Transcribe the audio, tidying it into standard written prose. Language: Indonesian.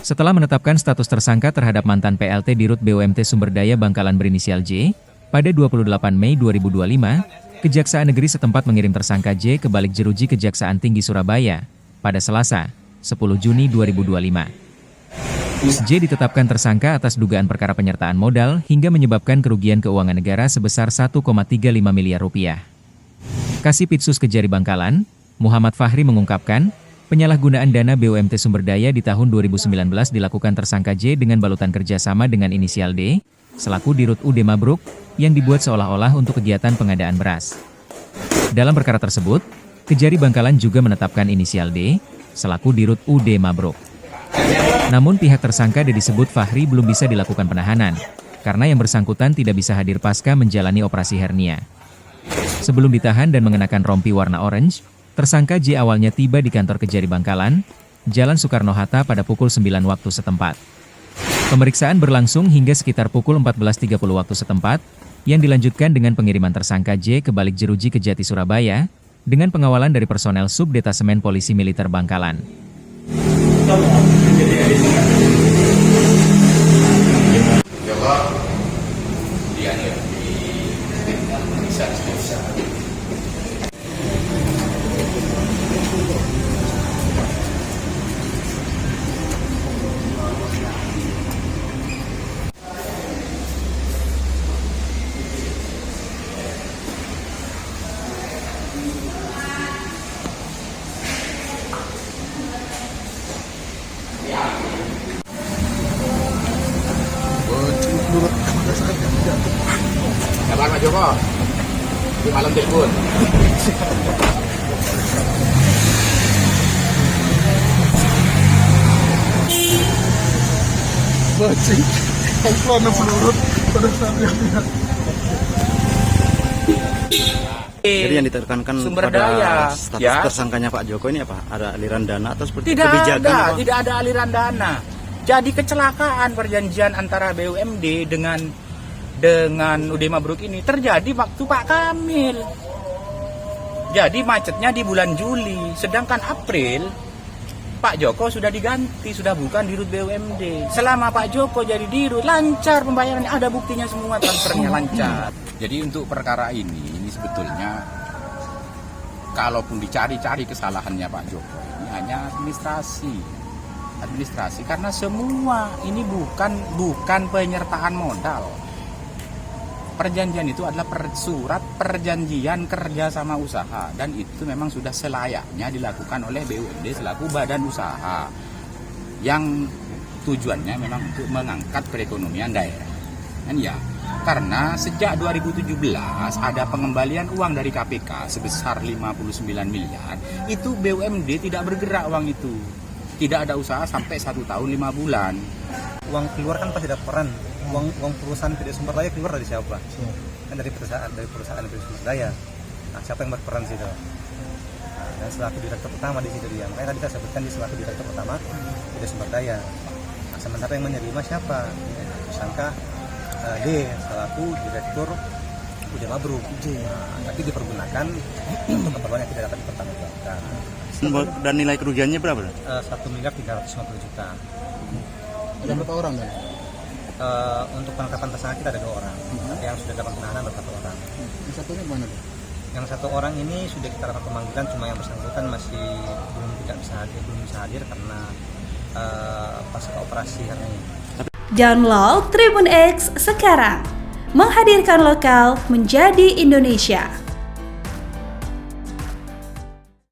Setelah menetapkan status tersangka terhadap mantan PLT Dirut BUMT Sumberdaya Bangkalan berinisial J, pada 28 Mei 2025, Kejaksaan Negeri setempat mengirim tersangka J ke Balik Jeruji Kejaksaan Tinggi Surabaya pada Selasa, 10 Juni 2025. J ditetapkan tersangka atas dugaan perkara penyertaan modal hingga menyebabkan kerugian keuangan negara sebesar 1,35 miliar rupiah. Kasipitsus Kejari Bangkalan, Muhammad Fahri mengungkapkan, penyalahgunaan dana BUMT Sumberdaya di tahun 2019 dilakukan tersangka J dengan balutan kerjasama dengan inisial D, selaku Dirut UD Mabruk, yang dibuat seolah-olah untuk kegiatan pengadaan beras. Dalam perkara tersebut, Kejari Bangkalan juga menetapkan inisial D, selaku Dirut UD Mabruk. Namun pihak tersangka D disebut Fahri belum bisa dilakukan penahanan, karena yang bersangkutan tidak bisa hadir pasca menjalani operasi hernia. Sebelum ditahan dan mengenakan rompi warna orange, tersangka J awalnya tiba di kantor Kejari Bangkalan, Jalan Soekarno-Hatta pada pukul 9 waktu setempat. Pemeriksaan berlangsung hingga sekitar pukul 14.30 waktu setempat, yang dilanjutkan dengan pengiriman tersangka J ke Balik Jeruji Kejati Surabaya, dengan pengawalan dari personel Subdetasemen Polisi Militer Bangkalan. Kabar Pak Joko, di malam telepon. Bajing, pelana menurut pada saat yang tidak. Jadi yang ditekankan Sumberdaya, pada status ya. Tersangkanya Pak Joko ini apa? Ada aliran dana atau seperti Tidak kebijakan? ada, tidak ada aliran dana. Jadi kecelakaan perjanjian antara BUMD dengan UD Mabruk ini terjadi waktu Pak Kamil. Jadi macetnya di bulan Juli, sedangkan April Pak Joko sudah diganti, sudah bukan Dirut BUMD. Selama Pak Joko jadi Dirut, lancar pembayarannya, ada buktinya semua, transfernya lancar. Jadi untuk perkara ini sebetulnya kalaupun dicari-cari kesalahannya Pak Joko, ini hanya administrasi karena semua ini bukan penyertaan modal. Perjanjian itu adalah surat perjanjian kerja sama usaha, dan itu memang sudah selayaknya dilakukan oleh BUMD selaku badan usaha yang tujuannya memang untuk mengangkat perekonomian daerah. Dan ya, karena sejak 2017 ada pengembalian uang dari KPK sebesar 59 miliar, itu BUMD tidak bergerak uang itu. Tidak ada usaha sampai 1 tahun 5 bulan. Uang keluar kan pasti ada peran. Uang perusahaan PD Sumberdaya keluar dari siapa? Kan dari perusahaan PD Sumberdaya. Nah, siapa yang berperan situ? Nah, dan selaku direktur utama di situ dia. Makanya tadi kita sebutkan di selaku direktur utama PD Sumberdaya. Nah, sementara yang menerima siapa? Tersangka D selaku direktur UD Mabruk. Nah, tapi dipergunakan untuk keperluan yang tidak dapat dipertanggungjawabkan. Dan nilai kerugiannya berapa? 1.350 juta. Ada berapa orang dan? Untuk penangkapan tersangka kita ada 2 orang. Yang sudah dapat penahanan ada 1 orang. Yang satunya mana? Yang 1 orang ini sudah kita lakukan pemanggilan, cuma yang bersangkutan masih belum bisa hadir karena pasca operasi hari ini. Download Tribun X sekarang, menghadirkan lokal menjadi Indonesia.